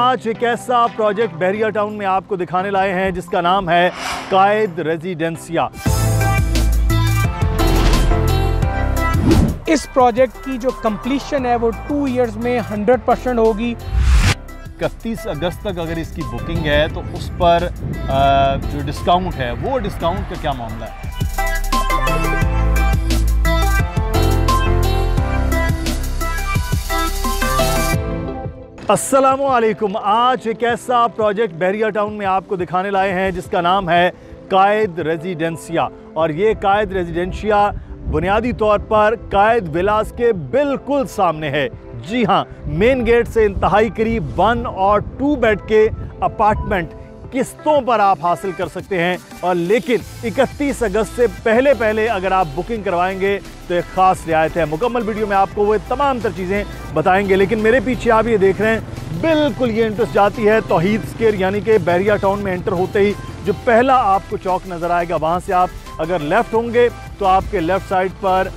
आज एक ऐसा प्रोजेक्ट बहरिया टाउन में आपको दिखाने लाए हैं जिसका नाम है कायद रेजिडेंशिया। इस प्रोजेक्ट की जो कंप्लीशन है वो 2 इयर्स में 100% होगी। 31 अगस्त तक अगर इसकी बुकिंग है तो उस पर जो डिस्काउंट है वो डिस्काउंट का क्या मामला है? अस्सलामुअलैकुम। आज एक ऐसा प्रोजेक्ट बहरिया टाउन में आपको दिखाने लाए हैं जिसका नाम है कायद रेजिडेंशिया। और ये कायद रेजिडेंशिया बुनियादी तौर पर कायद विलास के बिल्कुल सामने है। जी हाँ, मेन गेट से इंतहाई करीब 1 और 2 बेड के अपार्टमेंट किस्तों पर आप हासिल कर सकते हैं। और लेकिन 31 अगस्त से पहले अगर आप बुकिंग करवाएंगे तो एक ख़ास रियायत है। मुकम्मल वीडियो में आपको वो तमाम तर चीज़ें बताएंगे। लेकिन मेरे पीछे आप ये देख रहे हैं, बिल्कुल ये इंटरेस्ट जाती है तौहीद स्क्वायर यानी कि बहरिया टाउन में एंटर होते ही जो पहला आपको चौक नज़र आएगा, वहाँ से आप अगर लेफ़्ट होंगे तो आपके लेफ़्ट साइड पर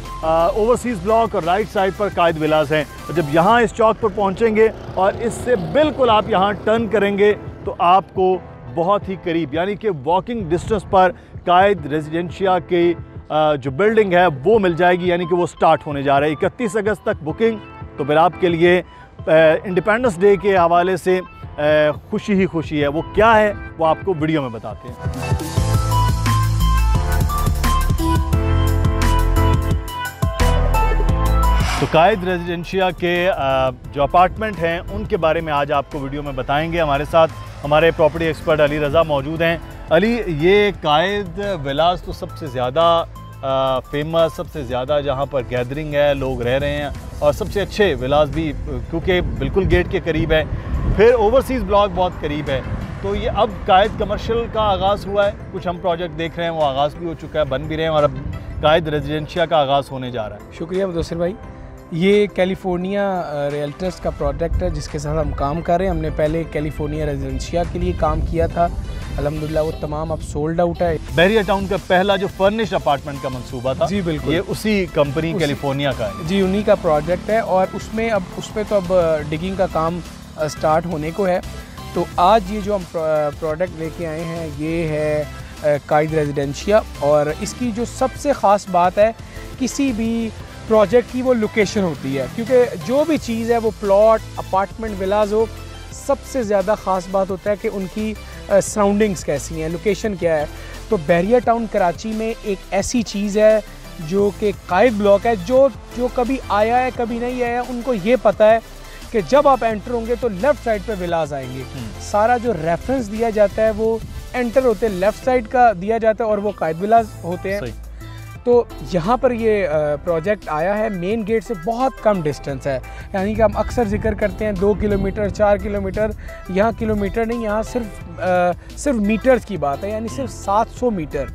ओवरसीज़ ब्लॉक और राइट साइड पर कायद विलास हैं। और जब यहाँ इस चौक पर पहुँचेंगे और इससे बिल्कुल आप यहाँ टर्न करेंगे तो आपको बहुत ही करीब यानी कि वॉकिंग डिस्टेंस पर कायद रेजिडेंशिया के जो बिल्डिंग है वो मिल जाएगी, यानी कि वो स्टार्ट होने जा रहा है। 31 अगस्त तक बुकिंग, तो फिर आपके लिए इंडिपेंडेंस डे के हवाले से खुशी ही खुशी है। वो क्या है वो आपको वीडियो में बताते हैं। तो कायद रेजिडेंशिया के जो अपार्टमेंट हैं उनके बारे में आज आपको वीडियो में बताएंगे। हमारे साथ हमारे प्रॉपर्टी एक्सपर्ट अली रज़ा मौजूद हैं। अली, ये कायद विलास तो सबसे ज़्यादा फेमस, सबसे ज़्यादा जहाँ पर गैदरिंग है, लोग रह रहे हैं, और सबसे अच्छे विलास भी क्योंकि बिल्कुल गेट के करीब है। फिर ओवरसीज़ ब्लॉक बहुत करीब है। तो ये अब कायद कमर्शियल का आगाज़ हुआ है। कुछ हम प्रोजेक्ट देख रहे हैं वो आगाज़ भी हो चुका है, बन भी रहे हैं, और अब कायद रेजिडेंशिया का आगाज़ होने जा रहा है। शुक्रिया मुदस्सिर भाई। ये कैलिफोर्निया रियल्टर्स का प्रोजेक्ट है जिसके साथ हम काम कर रहे हैं। हमने पहले कैलिफोर्निया रेजिडेंशिया के लिए काम किया था, अल्हम्दुलिल्लाह वो तमाम अब सोल्ड आउट है। बहरिया टाउन का पहला जो फर्निश्ड अपार्टमेंट का मंसूबा था, जी बिल्कुल, ये उसी कंपनी कैलिफोर्निया का है। जी, उन्हीं का प्रोजेक्ट है और उसमें अब उस पर तो अब डिगिंग का काम स्टार्ट होने को है। तो आज ये जो हम प्रोडक्ट लेके आए हैं ये है कायद रेजिडेंशिया। और इसकी जो सबसे ख़ास बात है, किसी भी प्रोजेक्ट की वो लोकेशन होती है, क्योंकि जो भी चीज़ है वो प्लॉट, अपार्टमेंट, विलाज हो, सबसे ज़्यादा ख़ास बात होता है कि उनकी सराउंडिंग्स कैसी हैं, लोकेशन क्या है। तो बहरिया टाउन कराची में एक ऐसी चीज़ है जो कि कायद ब्लॉक है। जो कभी आया है कभी नहीं आया, उनको ये पता है कि जब आप एंटर होंगे तो लेफ़्ट साइड पर विलाज आएंगे। सारा जो रेफरेंस दिया जाता है वो एंटर होते लेफ़्ट साइड का दिया जाता है और वो कायद विलाज होते हैं। तो यहाँ पर ये प्रोजेक्ट आया है, मेन गेट से बहुत कम डिस्टेंस है। यानी कि हम अक्सर जिक्र करते हैं 2 किलोमीटर 4 किलोमीटर, यहाँ किलोमीटर नहीं, यहाँ सिर्फ मीटर्स की बात है। यानी सिर्फ 700 मीटर,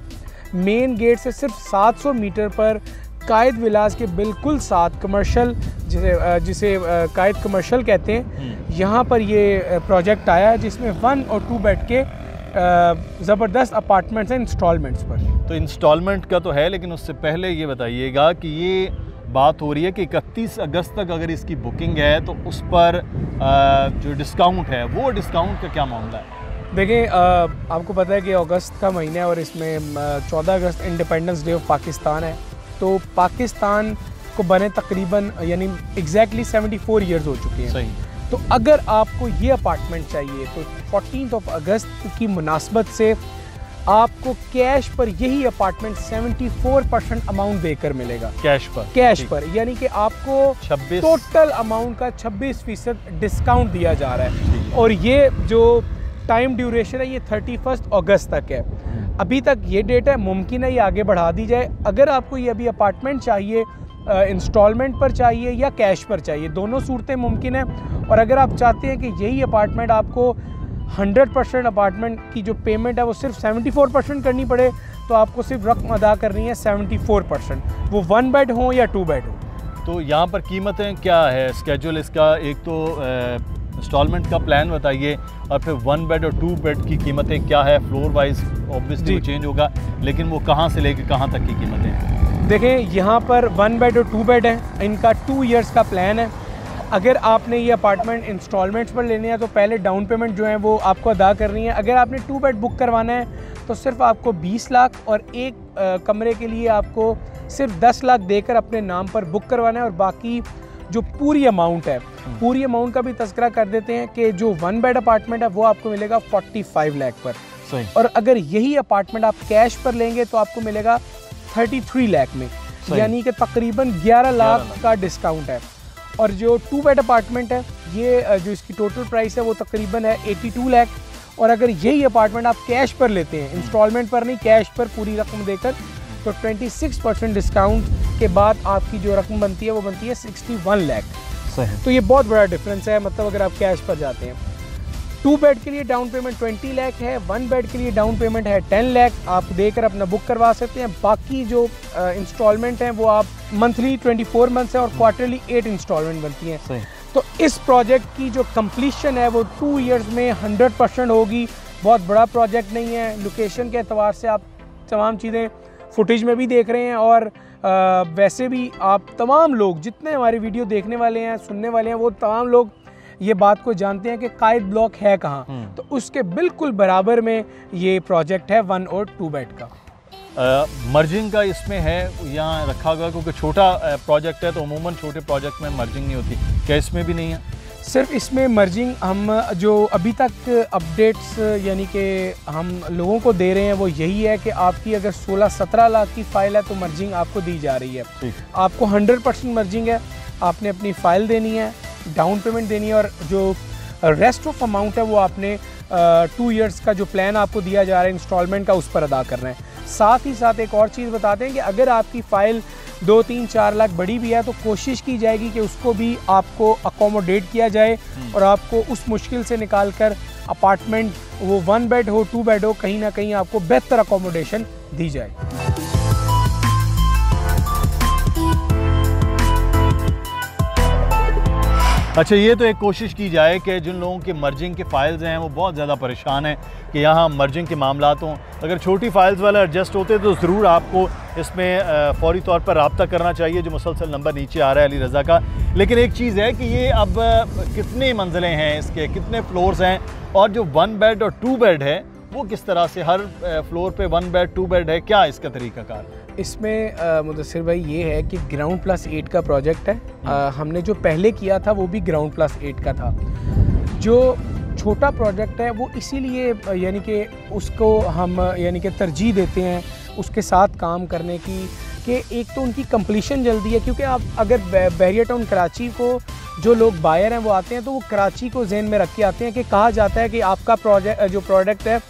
मेन गेट से सिर्फ 700 मीटर पर कायद विलास के बिल्कुल साथ कमर्शियल, जिसे कायद कमर्शियल कहते हैं, यहाँ पर ये प्रोजेक्ट आया है जिसमें 1 और 2 बेड के ज़बरदस्त अपार्टमेंट्स हैं इंस्टॉलमेंट्स पर। तो इंस्टॉलमेंट का तो है, लेकिन उससे पहले ये बताइएगा कि ये बात हो रही है कि 31 अगस्त तक अगर इसकी बुकिंग है तो उस पर जो डिस्काउंट है वो डिस्काउंट का क्या मामला है? देखिए, आपको पता है कि अगस्त का महीना है और इसमें 14 अगस्त इंडिपेंडेंस डे ऑफ पाकिस्तान है। तो पाकिस्तान को बने तकरीबन यानी एग्जैक्टली 74 ईयर्स हो चुके हैं। सही। तो अगर आपको ये अपार्टमेंट चाहिए तो 14 अगस्त की मुनासबत से आपको कैश पर यही अपार्टमेंट 74% अमाउंट देकर मिलेगा। कैश पर यानी कि आपको 26 टोटल अमाउंट का 26% डिस्काउंट दिया जा रहा है। और ये जो टाइम ड्यूरेशन है ये 31 अगस्त तक है। अभी तक ये डेट है, मुमकिन है ये आगे बढ़ा दी जाए। अगर आपको ये अभी अपार्टमेंट चाहिए, इंस्टॉलमेंट पर चाहिए या कैश पर चाहिए, दोनों सूरतें मुमकिन है। और अगर आप चाहते हैं कि यही अपार्टमेंट आपको 100% अपार्टमेंट की जो पेमेंट है वो सिर्फ 74% करनी पड़े, तो आपको सिर्फ रकम अदा करनी है 74%, वो 1 बेड हो या 2 बेड हो। तो यहाँ पर कीमतें क्या है, स्केड्यूल इसका? एक तो इंस्टॉलमेंट का प्लान बताइए, और फिर 1 बेड और 2 बेड की कीमतें क्या है? फ्लोर वाइज ऑब्वियसली वो चेंज होगा, लेकिन वो कहाँ से लेकर कहाँ तक की कीमतें हैं? देखें, यहाँ पर 1 बेड और 2 बेड है, इनका 2 इयर्स का प्लान है। अगर आपने ये अपार्टमेंट इंस्टॉलमेंट्स पर लेने हैं तो पहले डाउन पेमेंट जो है वो आपको अदा करनी है। अगर आपने 2 बेड बुक करवाना है तो सिर्फ आपको 20 लाख और एक कमरे के लिए आपको सिर्फ 10 लाख देकर अपने नाम पर बुक करवाना है। और बाकी जो पूरी अमाउंट है, पूरी अमाउंट का भी तस्करा कर देते हैं कि जो 1 बेड अपार्टमेंट है वो आपको मिलेगा 45 लाख पर। सही। और अगर यही अपार्टमेंट आप कैश पर लेंगे तो आपको मिलेगा 33 लाख में, यानी कि तकरीबन 11 लाख का डिस्काउंट है। और जो 2 बेड अपार्टमेंट है ये जो इसकी टोटल प्राइस है वो तकरीबन है 82 लाख। और अगर यही अपार्टमेंट आप कैश पर लेते हैं, इंस्टॉलमेंट पर नहीं, कैश पर पूरी रकम देकर, तो 26% डिस्काउंट के बाद आपकी जो रकम बनती है वो बनती है 61 लाख। सही। तो ये बहुत बड़ा डिफरेंस है, मतलब अगर आप कैश पर जाते हैं। 2 बेड के लिए डाउन पेमेंट 20 लाख है, 1 बेड के लिए डाउन पेमेंट है 10 लाख। आप देकर अपना बुक करवा सकते हैं। बाकी जो इंस्टॉलमेंट हैं वो आप मंथली 24 मंथ्स है और क्वार्टरली 8 इंस्टॉलमेंट बनती हैं। सही। तो इस प्रोजेक्ट की जो कंप्लीशन है वो 2 इयर्स में 100% होगी। बहुत बड़ा प्रोजेक्ट नहीं है। लोकेशन के अतबार से आप तमाम चीज़ें फुटेज में भी देख रहे हैं और वैसे भी आप तमाम लोग जितने हमारी वीडियो देखने वाले हैं, सुनने वाले हैं, वो तमाम लोग ये बात को जानते हैं कि कायद ब्लॉक है कहाँ। तो उसके बिल्कुल बराबर में ये प्रोजेक्ट है 1 और 2 बेड का। मर्जिंग का इसमें है यहाँ रखा हुआ, क्योंकि छोटा प्रोजेक्ट है तो अमूमन छोटे प्रोजेक्ट में मर्जिंग नहीं होती, क्या इसमें भी नहीं है? सिर्फ इसमें मर्जिंग हम जो अभी तक अपडेट्स यानी कि हम लोगों को दे रहे हैं वो यही है कि आपकी अगर 16-17 लाख की फ़ाइल है तो मर्जिंग आपको दी जा रही है। आपको 100% मर्जिंग है। आपने अपनी फ़ाइल देनी है, डाउन पेमेंट देनी है और जो रेस्ट ऑफ अमाउंट है वो आपने 2 इयर्स का जो प्लान आपको दिया जा रहा है इंस्टॉलमेंट का, उस पर अदा करना है। साथ ही साथ एक और चीज़ बताते हैं कि अगर आपकी फ़ाइल 2-3-4 लाख बड़ी भी है तो कोशिश की जाएगी कि उसको भी आपको अकोमोडेट किया जाए और आपको उस मुश्किल से निकाल कर अपार्टमेंट वो 1 बेड हो 2 बेड हो, कहीं ना कहीं आपको बेहतर अकोमोडेशन दी जाए। अच्छा, ये तो एक कोशिश की जाए कि जिन लोगों के मर्जिंग के फ़ाइल्स हैं वो बहुत ज़्यादा परेशान हैं कि यहाँ मर्जिंग के मामलात हों। अगर छोटी फ़ाइल्स वाला एडजस्ट होते तो ज़रूर आपको इसमें फ़ौरी तौर पर रब्ता करना चाहिए, जो मुसलसल नंबर नीचे आ रहा है अली रज़ा का। लेकिन एक चीज़ है कि ये अब कितनी मंजिलें हैं इसके, कितने फ्लोर्स हैं, और जो 1 बेड और 2 बेड है वो किस तरह से, हर फ्लोर पे 1 बेड 2 बेड है, क्या इसका तरीक़ाकार? इसमें मुदस्सिर भाई ये है कि ग्राउंड प्लस 8 का प्रोजेक्ट है। हमने जो पहले किया था वो भी ग्राउंड प्लस 8 का था। जो छोटा प्रोजेक्ट है वो इसीलिए यानी कि उसको हम यानी कि तरजीह देते हैं उसके साथ काम करने की, कि एक तो उनकी कंप्लीशन जल्दी है, क्योंकि आप अगर बैरियर टाउन कराची को जो लोग बायर हैं वो आते हैं तो वो कराची को ज़हन में रख के आते हैं कि कहा जाता है कि आपका प्रोजेक्ट है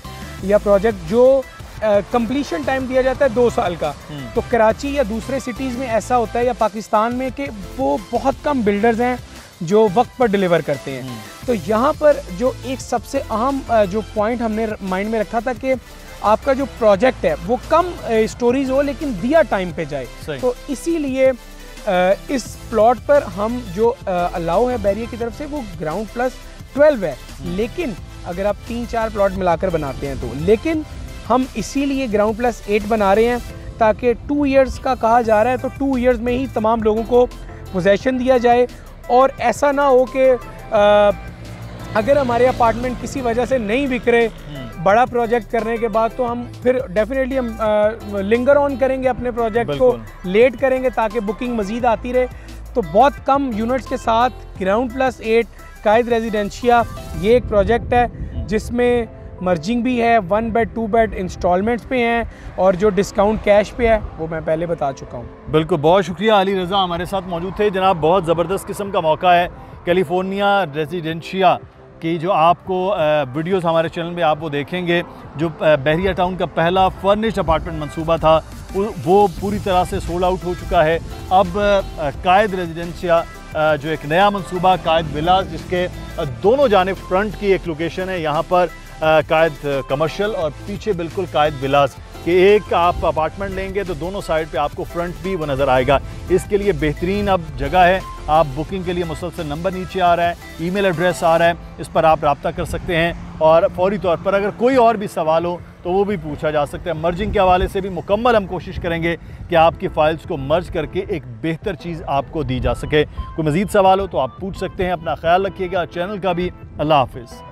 या प्रोजेक्ट जो कंप्लीशन टाइम दिया जाता है 2 साल का। तो कराची या दूसरे सिटीज़ में ऐसा होता है या पाकिस्तान में कि वो बहुत कम बिल्डर्स हैं जो वक्त पर डिलीवर करते हैं। तो यहाँ पर जो एक सबसे अहम जो पॉइंट हमने माइंड में रखा था कि आपका जो प्रोजेक्ट है वो कम स्टोरीज हो लेकिन दिया टाइम पे जाए। तो इसीलिए इस प्लॉट पर हम जो अलाउ है बैरियर की तरफ से वो ग्राउंड प्लस 12 है। लेकिन अगर आप 3-4 प्लॉट मिलाकर बनाते हैं तो, लेकिन हम इसीलिए ग्राउंड प्लस 8 बना रहे हैं ताकि 2 इयर्स का कहा जा रहा है तो 2 इयर्स में ही तमाम लोगों को पोजेशन दिया जाए। और ऐसा ना हो कि अगर हमारे अपार्टमेंट किसी वजह से नहीं बिक रहे बड़ा प्रोजेक्ट करने के बाद, तो हम फिर डेफिनेटली हम लिंगर ऑन करेंगे अपने प्रोजेक्ट को, लेट करेंगे ताकि बुकिंग मज़ीद आती रहे। तो बहुत कम यूनिट्स के साथ ग्राउंड प्लस 8 कायद रेजिडेंशिया ये एक प्रोजेक्ट है जिसमें मर्जिंग भी है, 1 बेड 2 बेड इंस्टॉलमेंट्स पे हैं और जो डिस्काउंट कैश पे है वो मैं पहले बता चुका हूँ। बिल्कुल, बहुत शुक्रिया अली रज़ा हमारे साथ मौजूद थे। जनाब, बहुत ज़बरदस्त किस्म का मौका है। कैलिफोर्निया रेजिडेंशिया की जो आपको वीडियोस हमारे चैनल में आप वो देखेंगे, जो बहरिया टाउन का पहला फर्निश्ड अपार्टमेंट मंसूबा था वो पूरी तरह से सोल्ड आउट हो चुका है। अब कायद रेजिडेंशिया जो एक नया मंसूबा कायद विलास, जिसके दोनों जानिब फ्रंट की एक लोकेशन है यहाँ पर कायद कमर्शियल और पीछे बिल्कुल कायद विलास कि एक आप अपार्टमेंट लेंगे तो दोनों साइड पे आपको फ्रंट भी वो नज़र आएगा। इसके लिए बेहतरीन अब जगह है। आप बुकिंग के लिए मुसलसल नंबर नीचे आ रहा है, ईमेल एड्रेस आ रहा है, इस पर आप रब्ता कर सकते हैं। और फौरी तौर पर अगर कोई और भी सवाल हो तो वो भी पूछा जा सकता है। मर्जिंग के हवाले से भी मुकम्मल हम कोशिश करेंगे कि आपकी फ़ाइल्स को मर्ज करके एक बेहतर चीज़ आपको दी जा सके। कोई मज़ीद सवाल हो तो आप पूछ सकते हैं। अपना ख्याल रखिएगा, चैनल का भी। अल्लाह हाफिज़।